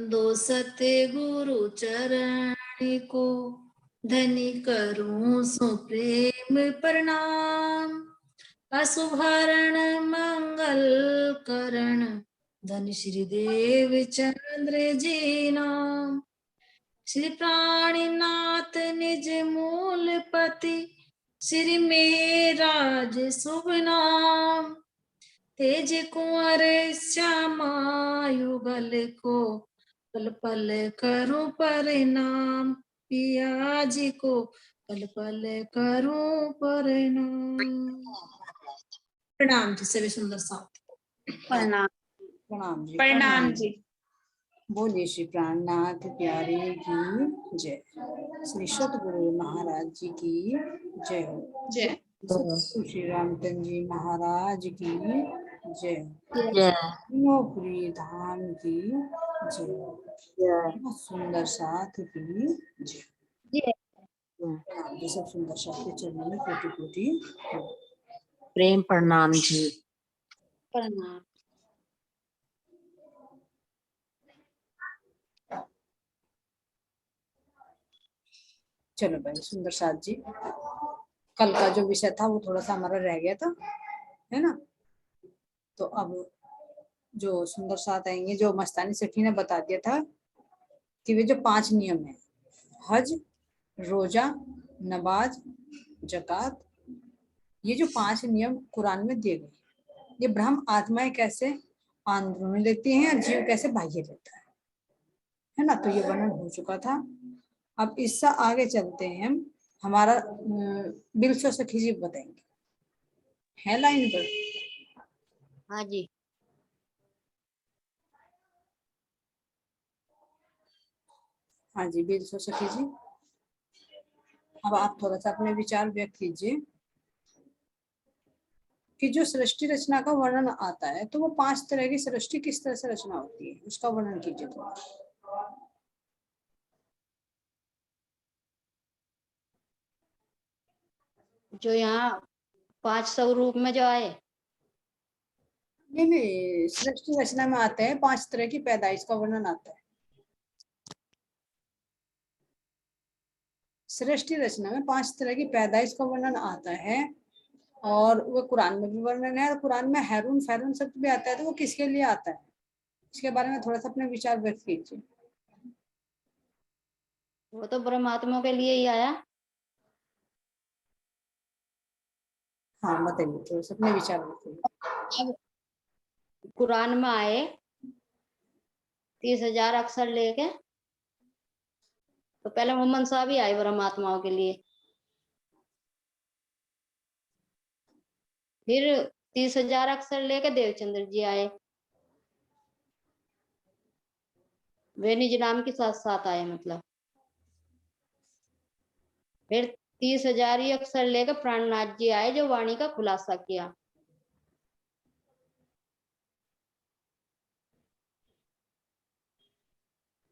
दो सतगुरु चरण को धनी करूं सो प्रेम प्रणाम। अशुभरण मंगल करण धन श्री देव चंद्र जी नाम। श्री प्राणीनाथ निज मूल पति श्री मेराज शुभ नाम। तेज कुंवर श्यामा युगल को पल पल करूं प्रणाम। पिया जी को पल पल करूं प्रणाम। प्रणाम जी सभी सुंदर साथ। प्रणाम। प्रणाम जी। प्रणाम जी। बोलिए श्री प्राणनाथ प्यारे की जय। श्री सतगुरु महाराज जी की जय हो। जय। श्री रामचंद्र जी महाराज की जय। जय। नौकरी धाम की जय। सुंदर साथ की जय। ये सब सुंदर साथ के चरणों में कोटि कोटि प्रेम प्रणाम जी। प्रणाम। चलो भाई सुंदर साथ जी, कल का जो विषय था वो थोड़ा सा हमारा रह गया था, है ना। तो अब जो सुंदर साथ आएंगे, जो मस्तानी सेठी ने बता दिया था कि वे जो 5 नियम है, हज, रोजा, नमाज, जकात, ये जो 5 नियम कुरान में दिए गए, ये ब्रह्म आत्माएं कैसे अंदरूनी लेती हैं और जीव कैसे बाह्य लेता है ना। तो ये वर्णन हो चुका था। अब इससे आगे चलते हैं हम, हमारा बिल्सो सखी जी बताएंगे, है लाइन पर? हाँ जी। हाँ जी बिल्सो सखी जी, अब आप थोड़ा सा अपने विचार व्यक्त कीजिए कि जो सृष्टि रचना का वर्णन आता है, तो वो 5 तरह की सृष्टि किस तरह से रचना होती है, उसका वर्णन कीजिए थोड़ा। जो यहाँ 5 स्वरूप में जो आए, नहीं, सृष्टि रचना में आते हैं 5 तरह की पैदाइश का वर्णन आता है। सृष्टि रचना में 5 तरह की पैदाइश का वर्णन आता है, और वो कुरान में भी वर्णन है, और कुरान में हैरून फैरून शब्द भी आता है। तो वो किसके लिए आता है, इसके बारे में थोड़ा सा अपने विचार व्यक्त कीजिए। वो तो परमात्मा के लिए ही आया। हाँ बताइए, थोड़ा सा अपने विचार व्यक्त कीजिए। अब कुरान में आए 30,000 अक्षर लेके, तो पहले मोहम्मद साहब ही आए परमात्माओं के लिए, फिर 30,000 अक्षर लेके देवचंद्र जी आए, वे निज नाम के साथ साथ आए। मतलब फिर 30,000 ही अक्षर लेकर प्राणनाथ जी आए, जो वाणी का खुलासा किया।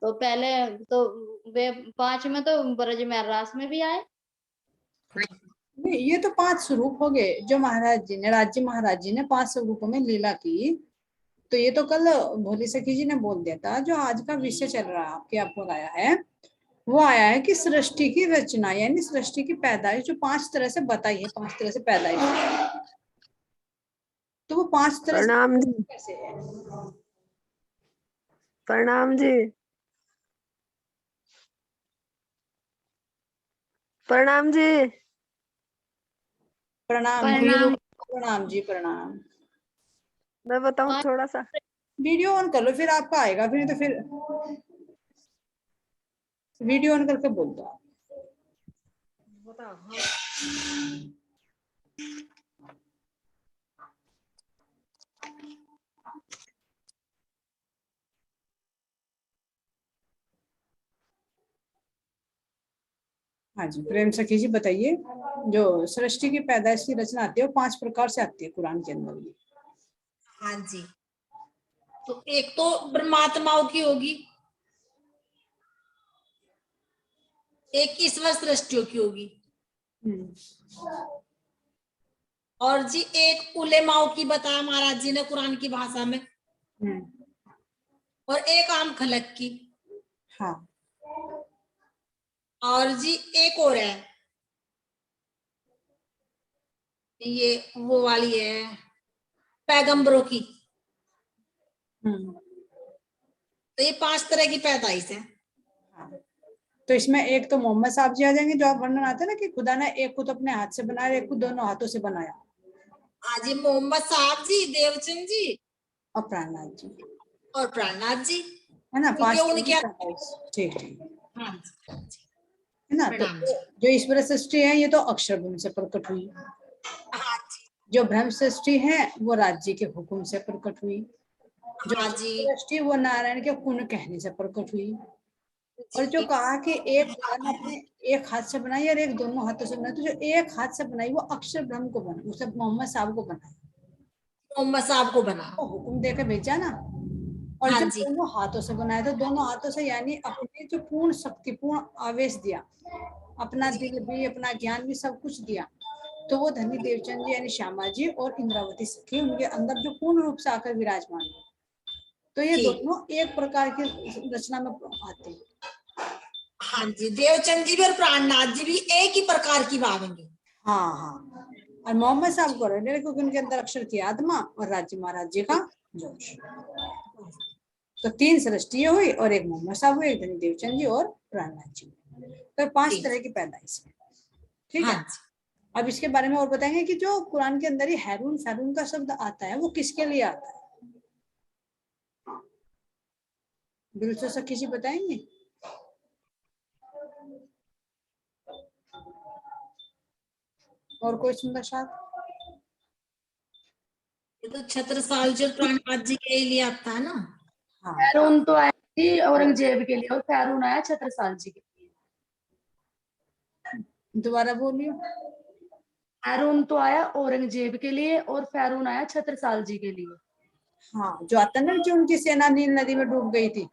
तो पहले तो वे 5 में तो ब्रज में रास में भी आए। नहीं, ये तो 5 स्वरूप हो गए जो महाराज जी ने, राज्य महाराज जी ने 5 स्वरूपों में लीला की। तो ये तो कल भोली सखी जी ने बोल दिया था। जो आज का विषय चल रहा है आपके, आपको आया है, वो आया है कि सृष्टि की रचना यानी सृष्टि की पैदाइश जो 5 तरह से बताई है, 5 तरह से पैदाइश। तो वो 5 तरह से कैसे है? प्रणाम जी। प्रणाम जी। प्रणाम जी। प्रणाम जी। प्रणाम। मैं बताऊं थोड़ा सा, वीडियो ऑन कर लो, फिर आपका आएगा, फिर तो फिर वीडियो ऑन करके बोल दो आप। हाँ जी प्रेम सखी जी बताइए। जो सृष्टि की पैदाइश की रचना आती है वो 5 प्रकार से आती है कुरान के अंदर भी। हाँ जी, तो एक तो परमात्माओं की होगी, एक ईश्वर सृष्टियों की होगी। और जी एक उलेमाओं की बताया महाराज जी ने कुरान की भाषा में, और एक आम खलक की। हाँ। और जी एक और है, ये वो वाली है पैगंबरों की। तो ये 5 तरह की पैदाइश है। हाँ। तो इसमें एक तो मोहम्मद साहब जी आ जाएंगे, जो आप वर्णन आता है ना कि खुदा ने एक को तो अपने हाथ से बनाया, एक को दोनों हाथों से बनाया। हाँ जी, मोहम्मद साहब जी, देवचंद जी और प्राणनाथ जी और प्राणनाथ जी, है ना, क्योंकि 5 उनके। ठीक ठीक हाँ है ना। तो प्रणाम जी। जो ईश्वर सृष्टि है ये तो अक्षर ब्रह्म से प्रकट हुई। हाँ जी। जो ब्रह्म सृष्टि है वो राज्य के हुक्म से प्रकट हुई। जो हाँ जी। सृष्टि वो नारायण के गुण कहने से प्रकट हुई। और जो कहा कि एक खुदा ने अपने एक हाथ से बनाई और एक दोनों हाथों से बनाई, तो जो एक हाथ से बनाई वो अक्षर ब्रह्म को बना, उसे मोहम्मद साहब को बनाया, मोहम्मद साहब को बना। तो हुक्म देकर भेजा ना। और हाँ जब जी। दोनों हाथों से बनाया तो दोनों हाथों से यानी अपने जो पूर्ण शक्ति, पूर्ण आवेश दिया, अपना दिल भी, अपना ज्ञान भी, सब कुछ दिया। तो वो धनी देवचंद जी यानी श्यामा जी और इंद्रावती सखी उनके अंदर जो पूर्ण रूप से आकर विराजमान है। तो ये दोनों एक प्रकार की रचना में आते हैं। हाँ जी, देवचंद जी भी और प्राणनाथ जी भी एक ही प्रकार की भावेंगे। हाँ हाँ। और मोहम्मद साहब को रहने, क्योंकि उनके अंदर अक्षर की आत्मा और राज्य महाराज जी का जोश। तो 3 सृष्टि हुई और एक मोहम्मद साहब हुए, एक धनी देवचंद जी और प्राणनाथ जी। तो 5 तरह की पैदाइश है। ठीक है। अब इसके बारे में और बताएंगे कि जो कुरान के अंदर ही हैरून फैरून का शब्द आता है वो किसके लिए आता है। बिल्कुल सखी जी बताएंगे। और कोई सुंदर साथ। ये तो छत्रसाल जी और प्राणनाथ जी के लिए आता है ना। हाँ। फैरून तो आया जी औरंगजेब के लिए और फैरून आया छत्रसाल जी के लिए। दोबारा बोलियो। फैरून तो आया औरंगजेब के लिए और फैरून आया छत्रसाल जी के लिए। हाँ, जो आता ना जो उनकी सेना नील नदी में डूब गई थी,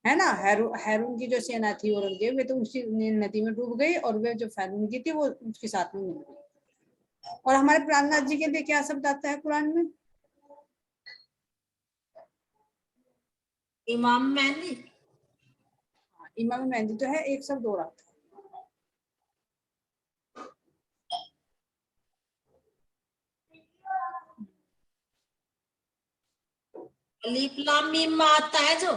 है ना। हैरून की जो सेना थी औरंगजेब, वे तो उसी नील नदी में डूब गई, और वे जो फैरून की थी वो उसके साथ में मिल गई। और हमारे प्राणनाथ जी के लिए क्या शब्द आता है कुरान में। इमाम मेहंदी। इमाम मेहंदी तो है, एक शब्द और आता है। अलीफ लाम मीम में आता है जो।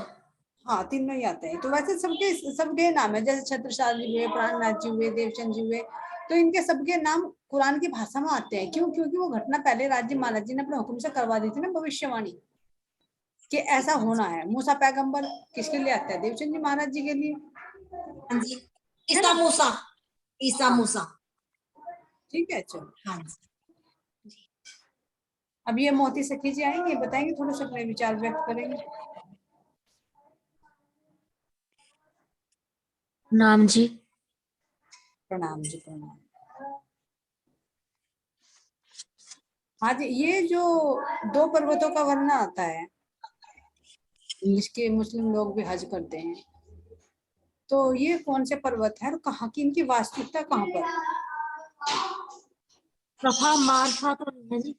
हाँ, तीनों ही आते हैं। तो वैसे सबके नाम है, जैसे छत्रसाल जी हुए, प्राणनाथ जी हुए, देवचंद जी हुए, तो इनके सबके नाम कुरान की भाषा में आते हैं। क्यों? क्योंकि वो घटना पहले राज्य महाराज जी ने अपने हुक्म से करवा दी थी ना, भविष्यवाणी कि ऐसा होना है। मूसा पैगंबर किसके लिए आता है? देवचंद जी महाराज जी के लिए। हाँ जी, ईसा मूसा। ईसा मूसा। ठीक है, चलो। हाँ जी। अब ये मोती सखी जी आएंगे, बताएंगे, थोड़े से अपने विचार व्यक्त करेंगे। नाम जी। प्रणाम जी, प्रणाम। हाँ जी, ये जो 2 पर्वतों का वर्णन आता है, जिसके मुस्लिम लोग भी हज करते हैं, तो ये कौन से पर्वत है और कहाँ की, इनकी वास्तविकता कहाँ पर। सफा मारफा तो नहीं है जी।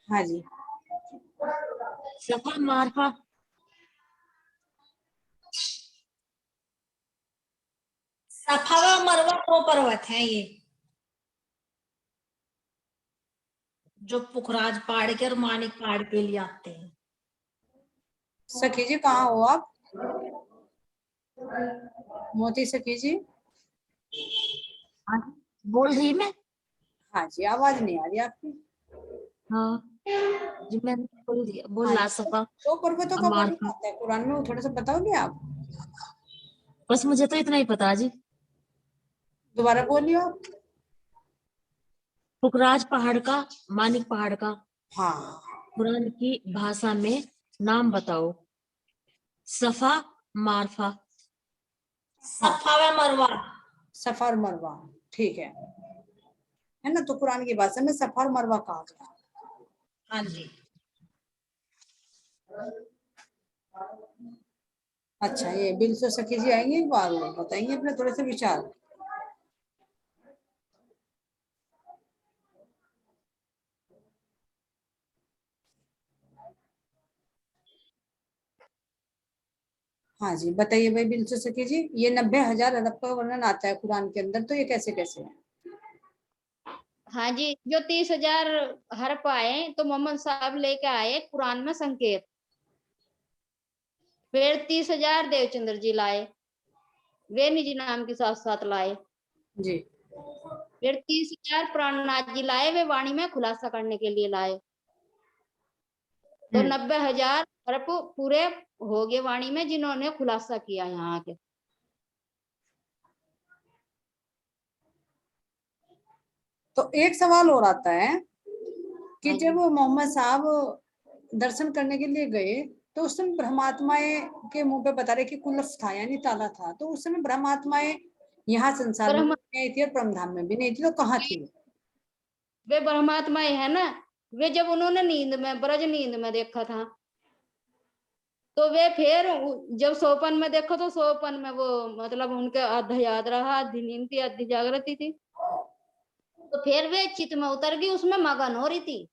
हाँ जी। सफा मारफा। सफा व मरवा 2 पर्वत हैं ये, जो पुखराज पहाड़ के और मानिक पहाड़ के लिए आते हैं। सखी जी कहाँ हो आप? मोती सखी जी। हाँ, बोल रही मैं। हाँ जी, आवाज नहीं आ रही आपकी। हाँ जी, मैंने बोल दिया, हाँ बोला जी, सफा 2 पर्वतों का वर्णन मारफा। आता है कुरान में, वो थोड़ा सा बताओगे आप? बस मुझे तो इतना ही पता जी। दोबारा बोलियो। पुखराज पहाड़ का, मानिक पहाड़ का हाँ। कुरान की भाषा में नाम बताओ। सफा मारफा। सफा व मरवा। सफा और मरवा, ठीक है ना। तो कुरान की भाषा में सफा और मरवा कहा गया। हाँ जी। अच्छा, ये बिल्सो सखी जी आएंगे, एक बार वो बताएंगे अपने थोड़े से विचार। हाँ जी, बताइए भाई बिल्सो सखी जी, ये 90,000 अरब का वर्णन आता है कुरान के अंदर, तो ये कैसे कैसे है? हाँ जी, जो 30,000 हर्फ आए तो मोहम्मद साहब लेके आए कुरान में संकेत। फिर 30,000 देवचंद्र जी लाए, वे निजी नाम के साथ साथ लाए। जी। फिर 30,000 प्राणनाथ जी लाए, वे वाणी में खुलासा करने के लिए लाए। तो 90,000 हर्फ पूरे हो गए वाणी में, जिन्होंने खुलासा किया यहाँ आके। तो एक सवाल और आता है कि हाँ जब जी। मोहम्मद साहब दर्शन करने के लिए गए, तो उस समय ब्रह्मात्माएं के मुंह पे बता रहे कि कुलफ था, यानी ताला था, तो उस समय ब्रह्मात्माएं यहाँ संसार में भी ब्रह्मा नहीं थी और परमधाम में भी नहीं थी, तो कहाँ थी? वे परमात्माएं है ना, वे जब उन्होंने नींद में, ब्रज नींद में देखा था, तो वे फिर जब सोपन में देखो तो सोपन में वो मतलब उनके आधा याद रहा, आधी नींद थी, आधी जागृति थी। तो फिर वे चित में उतर गई, उसमें मगन हो रही थी।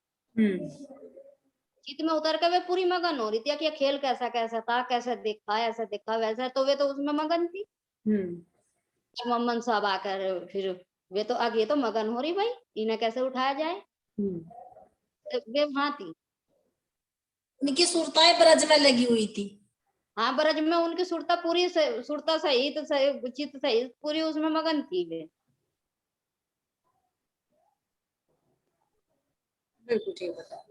चित में उतर के वे पूरी मगन हो रही थी कि ये खेल कैसा कैसा था, कैसा देखा, ऐसा देखा वैसा, तो वे तो उसमें मगन थी। मोहम्मद साहब आकर फिर वे तो आगे तो मगन हो रही, भाई इन्हें कैसे उठाया जाए, तो वे वहां थी। उनकी सुरताएं ब्रज में लगी हुई थी। हाँ, ब्रज में उनकी सुरता पूरी सुरता सहित चित सहित पूरी उसमें मगन थी वे। बिल्कुल ठीक बता।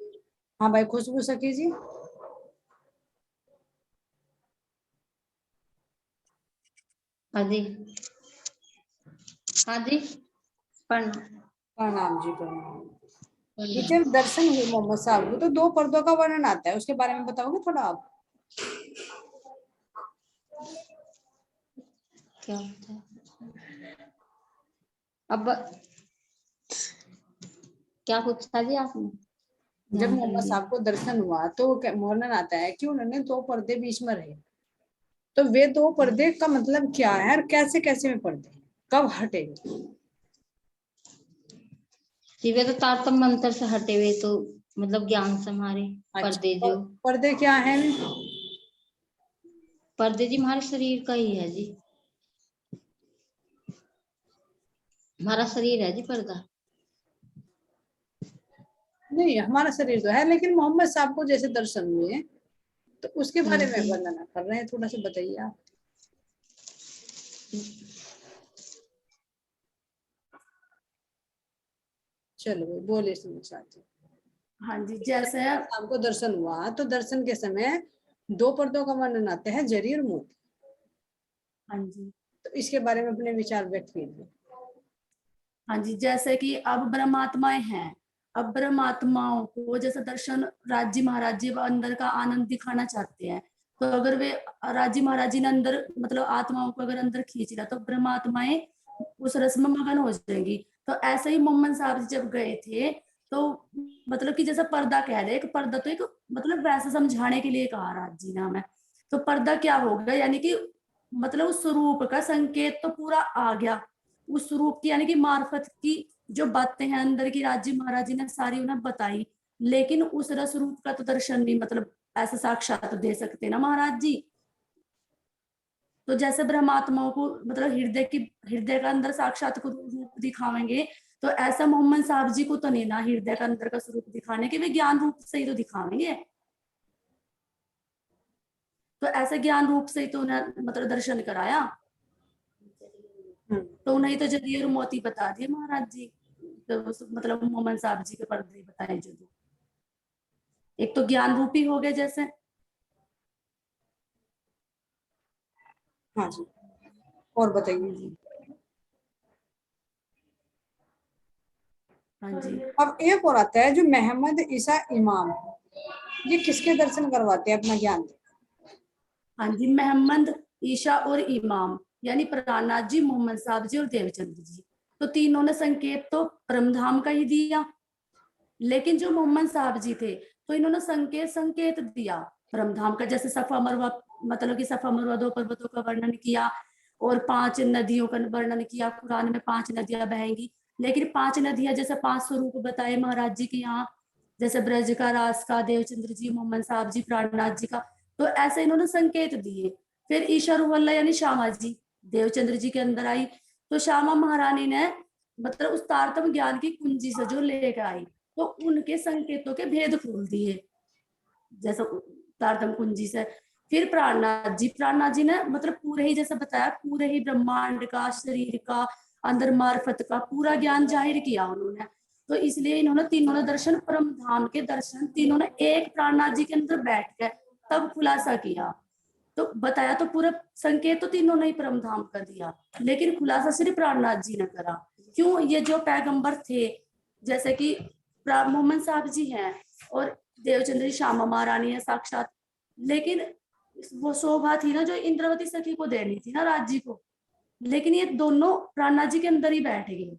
हाँ भाई खुशबू सखी जी। हाँ जी। हाँ जी, प्रणाम। प्रणाम जी, प्रणाम। ये जब दर्शन हुए मोहम्मद साहब को, तो 2 पर्दों का वर्णन आता है, उसके बारे में बताओगे थोड़ा आप? क्या होता है अब, क्या पूछा जी आपने? जब मोहम्मद साहब को दर्शन हुआ तो वर्णन आता है कि उन्होंने 2 पर्दे बीच में रहे, तो वे 2 पर्दे का मतलब क्या है और कैसे कैसे में पर्दे कब हटेंगे? जी, वे तो तारतम मंत्र से हटे हुए, तो मतलब ज्ञान से हमारे पर्दे अच्छा, जो पर्दे क्या है? पर्दे जी हमारे शरीर का ही है जी, हमारा शरीर है जी पर्दा। नहीं, हमारा शरीर तो है, लेकिन मोहम्मद साहब को जैसे दर्शन हुए तो उसके बारे में जी। वर्णन कर रहे हैं, थोड़ा सा बताइए आप। चलो बोले साथी। हाँ जी, जैसे साहब को दर्शन हुआ तो दर्शन के समय 2 पर्दों का वर्णन आता है, जरी और मोती। हाँ जी। तो इसके बारे में अपने विचार व्यक्त कीजिए। हाँ जी, जैसे कि अब ब्रह्मात्माएं हैं, अब ब्रह्मात्माओं को जैसे दर्शन राज्य महाराज जी अंदर का आनंद दिखाना चाहते हैं, तो अगर वे राज्य महाराज जी ने अंदर मतलब आत्माओं को अगर अंदर खींच लिया तो ब्रह्मात्माएं उस रस में मगन हो जाएंगी। तो ऐसे ही मोहम्मद साहब जी जब गए थे, तो मतलब कि जैसा पर्दा कह रहे, एक पर्दा तो एक मतलब वैसे समझाने के लिए कहा राज जी ने हमें। तो पर्दा क्या होगा, यानी कि मतलब उस स्वरूप का संकेत तो पूरा आ गया, उस स्वरूप की यानी कि मार्फत की जो बातें हैं अंदर की राज्य महाराज जी ने सारी उन्हें बताई, लेकिन उस रस रूप का तो दर्शन नहीं मतलब ऐसा साक्षात दे सकते ना महाराज जी। तो जैसे ब्रह्मात्माओं को मतलब हृदय का अंदर साक्षात को रूप दिखावेंगे, तो ऐसा मोहम्मद साहब जी को तो नहीं ना हृदय का अंदर का स्वरूप दिखाने के, वे ज्ञान रूप से ही तो दिखावेंगे। तो ऐसे ज्ञान रूप से ही तो उन्हें मतलब दर्शन कराया, तो उन्हें तो जरिए और मोती बता दिए महाराज जी, तो मतलब मोहम्मद साहब जी के पर्दे बताए जो, एक तो ज्ञान रूपी हो गए जैसे। हाँ जी, और बताइए। हाँ जी। अब एक और आता है जो मोहम्मद ईसा इमाम, ये किसके दर्शन करवाते हैं अपना ज्ञान? हाँ जी, मोहम्मद ईशा और इमाम यानी प्राणनाथ जी, मोहम्मद साहब जी और देवचंद्र जी, तो तीनों ने संकेत तो परमधाम का ही दिया। लेकिन जो मोहम्मद साहब जी थे तो इन्होंने संकेत दिया परमधाम का, जैसे सफा मरवा, मतलब कि सफा मरवा 2 पर्वतों का वर्णन किया और 5 नदियों का वर्णन किया। कुरान में 5 नदियां बहेंगी, लेकिन 5 नदियां जैसे 5 स्वरूप बताए महाराज जी के यहाँ, जैसे ब्रज का, रास का, देवचंद्र जी, मोहम्मद साहब जी, प्राणनाथ जी का, तो ऐसे इन्होंने संकेत दिए। फिर ईशा रुवल्ला यानी श्यामा जी देवचंद्र जी के अंदर आई, तो श्यामा महारानी ने मतलब उस तारतम ज्ञान की कुंजी से जो लेकर आई, तो उनके संकेतों के भेद खोल दिए, जैसे तारतम कुंजी से। फिर प्राणनाथ जी ने मतलब पूरे ही, जैसे बताया, पूरे ही ब्रह्मांड का, शरीर का, अंदर मार्फत का पूरा ज्ञान जाहिर किया उन्होंने। तो इसलिए इन्होंने तीनों ने दर्शन, परम धाम के दर्शन तीनों ने एक प्राणनाथ जी के अंदर बैठ कर तब खुलासा किया। तो बताया तो पूरा संकेत तो तीनों ने ही परम धाम कर दिया, लेकिन खुलासा सिर्फ प्राणनाथ जी ने करा। क्यों? ये जो पैगंबर थे, जैसे कि मोहम्मद साहब जी हैं और देवचंद्री श्यामा महारानी है साक्षात, लेकिन वो शोभा थी ना जो इंद्रवती सखी को देनी थी ना राज्य को, लेकिन ये दोनों प्राणनाथ जी के अंदर ही बैठ गए।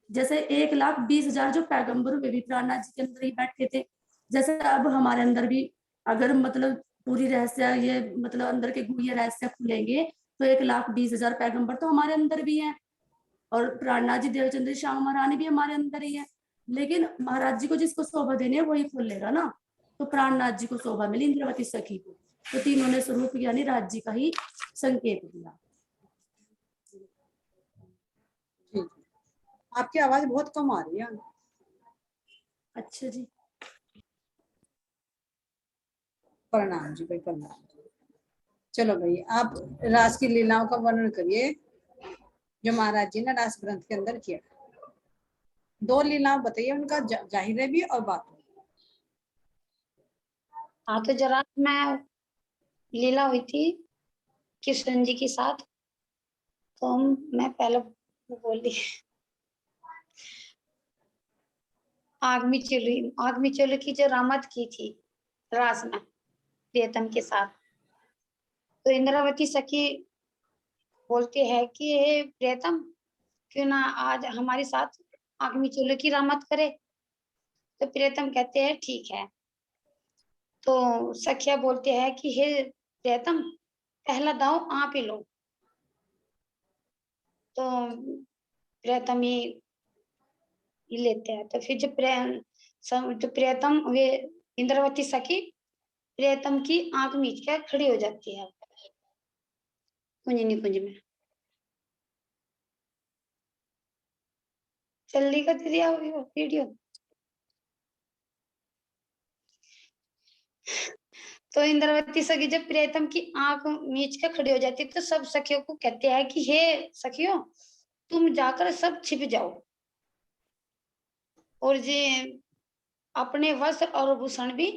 जैसे 1,20,000 जो पैगंबर वे भी प्राणनाथ जी के अंदर ही बैठे थे, जैसे अब हमारे अंदर भी अगर मतलब पूरी रहस्य, ये मतलब अंदर के गुह्य रहस्य खुलेंगे तो 1,20,000 पैगंबर तो हमारे अंदर भी हैं, और प्राणनाथ जी, देवचंद्र श्यामा महारानी भी हमारे अंदर ही है। लेकिन महाराज जी को जिसको शोभा देनी है वही खोलेगा ना, तो प्राणनाथ जी को शोभा मिली इंद्रवती सखी को, तो तीनों ने स्वरूप यानी राज्य जी का ही संकेत दिया। ठीक है, आपकी आवाज बहुत कम आ रही है। अच्छा जी, प्रणाम जी भाई, प्रणाम। चलो भाई, आप रास की लीलाओं का वर्णन करिए जो महाराज जी ने रास ग्रंथ के अंदर किया। 2 लीलाओं बताइए, उनका जाहिर है भी और बात। हाँ, तो जरा में लीला हुई थी कृष्ण जी के साथ, तो मैं पहले बोली आग में चुली की जो रामत की थी रास में प्रियतम के साथ, तो इंद्रावती सखी बोलती है कि हे प्रियतम, क्यों ना आज हमारे साथ आग में चुली की रामत करे। तो प्रियतम कहते हैं ठीक है। तो सखिया बोलती है कि हे प्रियतम, पहला दांव आप ही लो। तो प्रियतम ही लेते हैं। तो फिर जो प्रियतम वे इंद्रवती सखी प्रियतम की आंख मीच कर खड़ी हो जाती है कुंजनी कुंज में। जल्दी कर दिया वीडियो। तो इंद्रवती सखी जब प्रियतम की आंख मीच कर खड़ी हो जाती है, तो सब सखियों को कहते हैं कि हे सखियों, तुम जाकर सब छिप जाओ और जे अपने वस्त्र और भूषण भी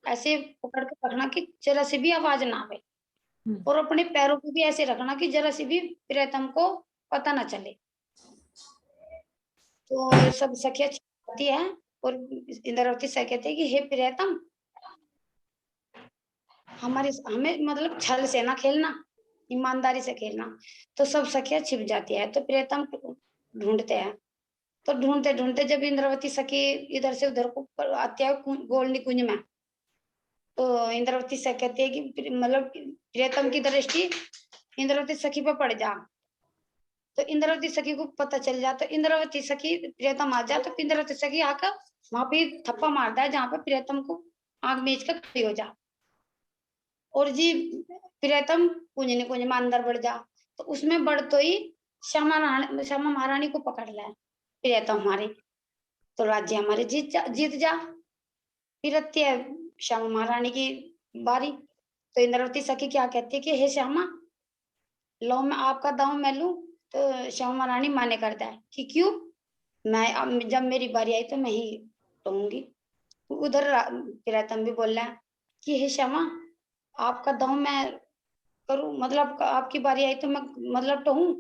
ऐसे पकड़ के रखना कि जरा सी भी आवाज ना आवे, और अपने पैरों को भी ऐसे रखना कि जरा सी भी प्रियतम को पता ना चले। तो सब सखिया छिपाती है और इंद्रावती सखी कहते हैं कि हे प्रियतम, हमें मतलब छल से ना खेलना, ईमानदारी से खेलना। तो सब सखिया छिप जाती है। तो प्रियतम ढूंढते हैं, तो ढूंढते ढूंढते जब इंद्रावती सखी इधर से उधर को आती है गोल्डी कुंज में, तो इंद्रावती सखी कहती है कि मतलब प्रियतम की दृष्टि इंद्रावती सखी पर पड़ जा। तो इंद्रावती सखी को पता चल जाता, तो इंद्रावती सखी प्रियतम आ जाए, तो इंद्रावती सखी आकर वहां पे थप्पा मारता है जहां पर प्रियतम को आग बेच कर खड़ी हो जा, और जी प्रियतम कुंज में अंदर बढ़ जा। तो उसमें बढ़ तो ही श्यामा महारानी को पकड़ ले प्रियतम हमारे, तो राज्य हमारे जीत जा। फिर आती है श्यामा महारानी की बारी। तो इंद्रावती सखी क्या कहती है कि हे श्यामा, लो मैं आपका दांव मैं लूं। तो श्यामा महारानी माने करता है कि क्यों, मैं जब मेरी बारी आई तो मैं ही रहूंगी। उधर प्रियतम भी बोल रहा है कि हे श्यामा, आपका दांव मैं करूं, मतलब आपकी बारी आई तो मैं मतलब टहूं।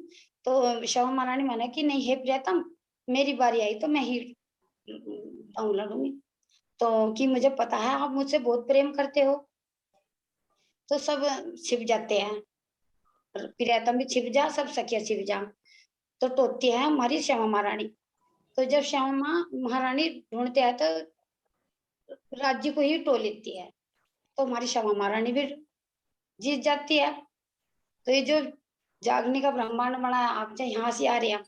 तो श्यामा महारानी माना कि नहीं हे प्रियतम, मेरी बारी आई तो मैं ही दांव लड़ूंगी, तो कि मुझे पता है आप मुझसे बहुत प्रेम करते हो। तो सब छिप जाते हैं, प्रियतम भी छिप जा, सब सखिया छिप जा। तो टोकती है हमारी श्यामा महारानी। तो जब श्यामा महारानी ढूंढते हैं तो राज्य को ही टो लेती है, तो हमारी श्यामा महारानी भी जीत जाती है। तो ये जो जागने का ब्रह्मांड बना है, आप चाहे यहाँ से आ रहे हैं,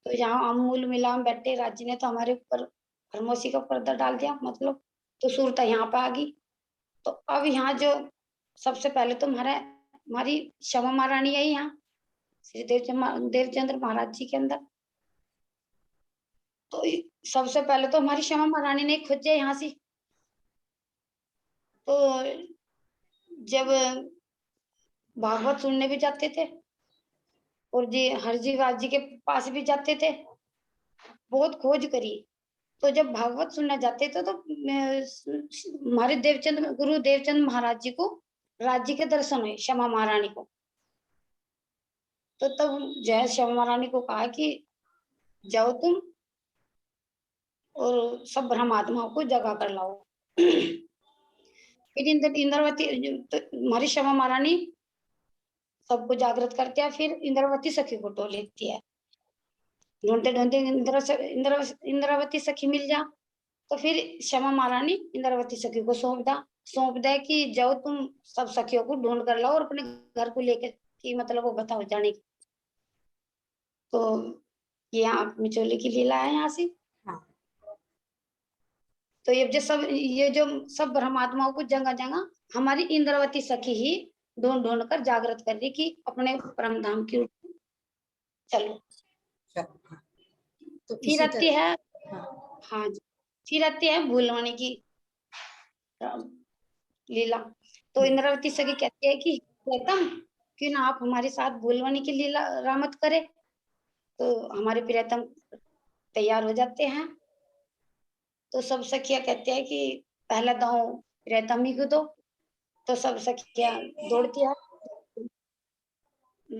तो यहाँ अमूल मिलाम बैठे राज्य ने तो हमारे ऊपर खामोशी का पर्दा डाल दिया, मतलब तो सूरत यहाँ पे आ गई। तो अब यहाँ जो सबसे पहले तो हमारी श्यामा महारानी है यहाँ श्री देवचंद्र महाराज जी के अंदर। तो सबसे पहले तो हमारी श्यामा महारानी ने खोजे यहाँ से। तो जब भागवत सुनने भी जाते थे और जी हरजीवाज जी के पास भी जाते थे, बहुत खोज करी। तो जब भागवत सुनने जाते थे तो हमारे गुरु देवचंद महाराज जी को राज्य के दर्शन हुए श्यामा महारानी को। तो तब जय श्यामा महारानी को कहा कि जाओ तुम और सब ब्रह्मात्माओं को जगा कर लाओ। फिर इंद्रवती हमारी श्यामा महारानी सबको जागृत करती है, फिर इंद्रवती सखी को टो लेती है। ढूंढते ढूंढते इंद्रवती सखी मिल जा, तो फिर श्यामा महारानी इंद्रवती सखी को सौंप दे कि जाओ तुम सब सखियों को ढूंढ कर लाओ और अपने घर को लेकर कि मतलब वो बताओ जाने की। तो ये यहाँ मिचोली की लीला है यहाँ से। तो ये जो सब ब्रह्मात्माओं को जगह जगह हमारी इंद्रवती सखी ही ढूंढ ढूंढ कर जागृत कर रही कि अपने परम धाम की ओर चलो। तो फिर आती है हाँ जी, फिर आती है भूलवाणी की लीला। तो इंद्रवती सखी कहती है कि प्रियतम क्यों ना आप हमारे साथ भूलवाणी की लीला रामत करे। तो हमारे प्रियतम तैयार हो जाते हैं। तो सब सखियां कहते हैं कि पहला दांव प्रियतम ही को दो। तो सब सखियां दौड़ती है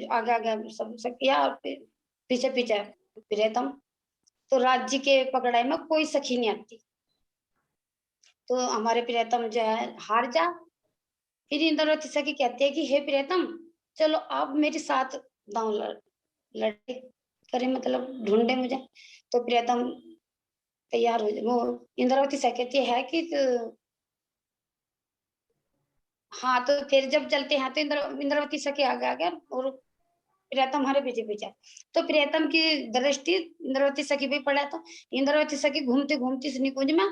आगे आगे, सब सखियां और पीछे पीछे प्रियतम। तो राज्य के पकड़ाई में कोई सखी नहीं आती। तो हमारे प्रियतम जो है हार जा। फिर इंद्रवती सखी कहती है कि हे प्रियतम चलो आप मेरे साथ दांव लड़े करे, मतलब ढूंढे मुझे। तो प्रियतम तैयार हो जाए। वो इंद्रवती सखी कहती है कि हाँ। तो फिर जब चलते हैं तो इंद्रवती सखी आगे आगे और प्रियतम हमारे पीछे पीछे। तो प्रियतम की दृष्टि इंद्रवती सखी पे पड़ा। तो इंद्रवती सखी घूमते घूमती इस निकुंज में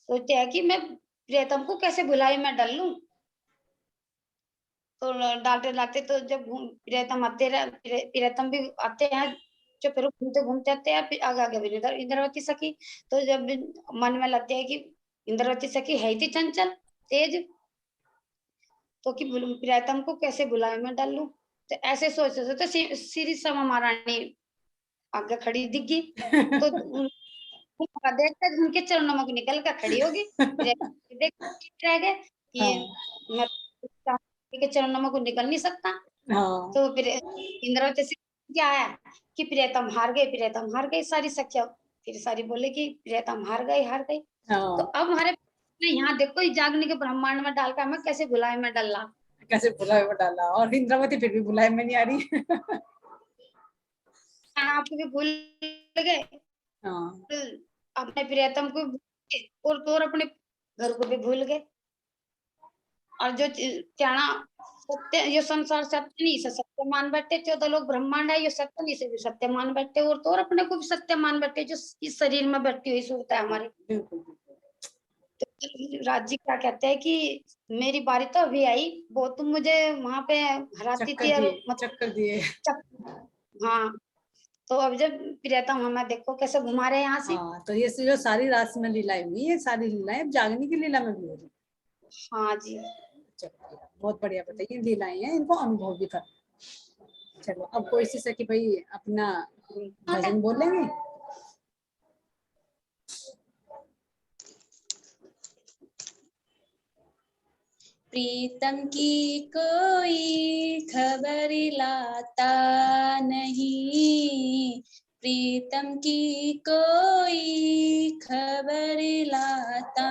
सोचते हैं कि मैं प्रियतम को कैसे भुलाई में डाल लूं। तो डालते डालते तो जब प्रियतम आते प्रियतम भी आते हैं, जो फिर घूमते घूमते आते हैं, फिर आगे आगे भी इंद्रवती सखी। तो जब मन में लगते है कि इंद्रवती सखी है थी चंचल तेज, तो कि प्रियतम को कैसे बुलाए में डाल लूं। तो ऐसे सोचते सोचते श्री श्यामा महारानी आगे खड़ी दिख गई। तो देखते उनके चरणों में निकल कर खड़ी होगी। देख रह गए कि मैं के चरणों में निकल नहीं सकता। तो फिर इंद्रवती से क्या है कि प्रियतम हार गए सारी सखियां। फिर सारी बोले कि प्रियतम हार गई। तो अब हमारे यहाँ देखो जागने के ब्रह्मांड में डालकर हमें कैसे भुलाए में डाला और इंद्रवती फिर भी भुलाए में नहीं आ रही। आपको भी भूल गए अपने प्रियतम को और अपने घर को भी भूल गए। और जो त्याना सत्य ये संसार सत्य नहीं से सत्य मान बैठे, 14 लोग ब्रह्मांड है ये सत्य नहीं से भी सत्य मान बैठे, और तो और अपने को भी सत्य मान बैठे जो इस शरीर में बैठी हुई सूरत है हमारी। तो राज्य क्या कहते हैं कि मेरी बारी तो अभी आई, वो तुम मुझे वहां पे हराती थी और चक्कर दिए। हाँ। तो अब जब प्रियतम हमें देखो कैसे घुमा रहे हैं यहाँ से। तो ये जो सारी रास में लीलाएं हुई है, सारी लीलाएं अब जागने की लीला में भी हो रही। हाँ जी बहुत बढ़िया बताइए लीलाएं हैं, इनको अनुभव भी कर। चलो अब कोई सी सखी भाई अपना भजन बोलेंगे। प्रीतम की कोई खबर लाता नहीं, प्रीतम की कोई खबर लाता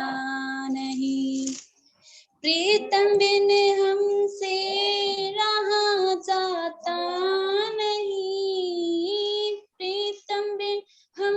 नहीं, प्रीतम बिन हमसे रहा जाता नहीं, प्रीतम बिन हम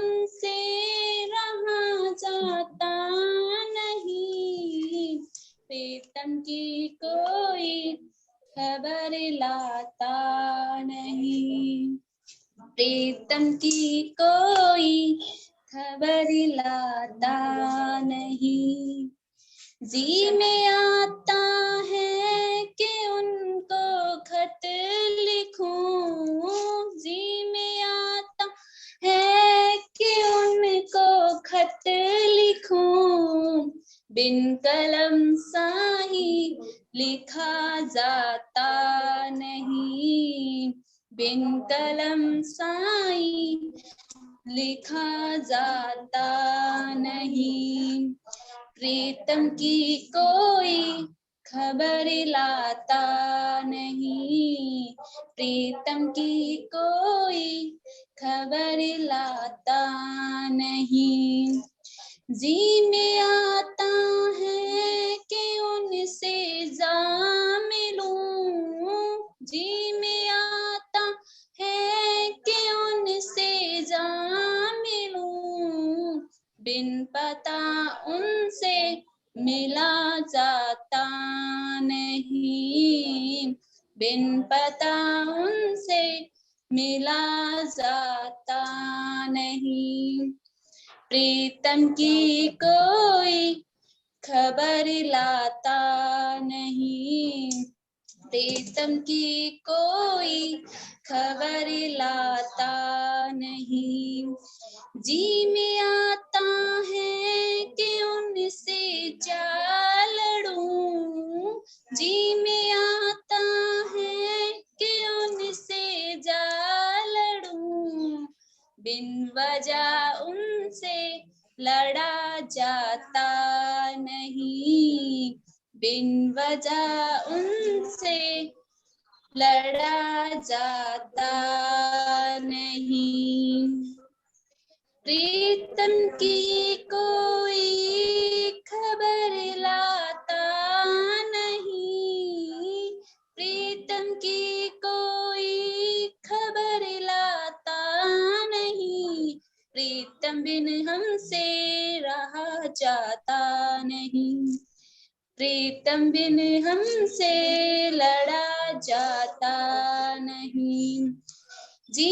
जी में आता है कि उनको खत लिखूं, जी में आता है कि उनको खत लिखूं, बिन कलम साही लिखा जाता नहीं, बिन कलम साई लिखा जाता नहीं, प्रीतम की कोई खबर लाता नहीं, प्रीतम की कोई खबर लाता नहीं, जी में आता है कि उनसे जा मिलूं, जी में आता है कि उनसे जा मिलूं, बिन पता उनसे मिला जाता नहीं, बिन पता उनसे मिला जाता नहीं, प्रीतम की कोई खबर लाता नहीं, प्रीतम की कोई खबर लाता नहीं, जी में आता है कि उनसे जा लड़ूं, जी में आता है कि उनसे जा लड़ूं, बिन वजह उनसे लड़ा जाता नहीं, बिन वजह उनसे लड़ा जाता नहीं, प्रीतम की कोई खबर लाता नहीं, प्रीतम की कोई खबर लाता नहीं, प्रीतम बिन हमसे रहा जाता नहीं, प्रीतम बिन हमसे लड़ा जाता नहीं, जी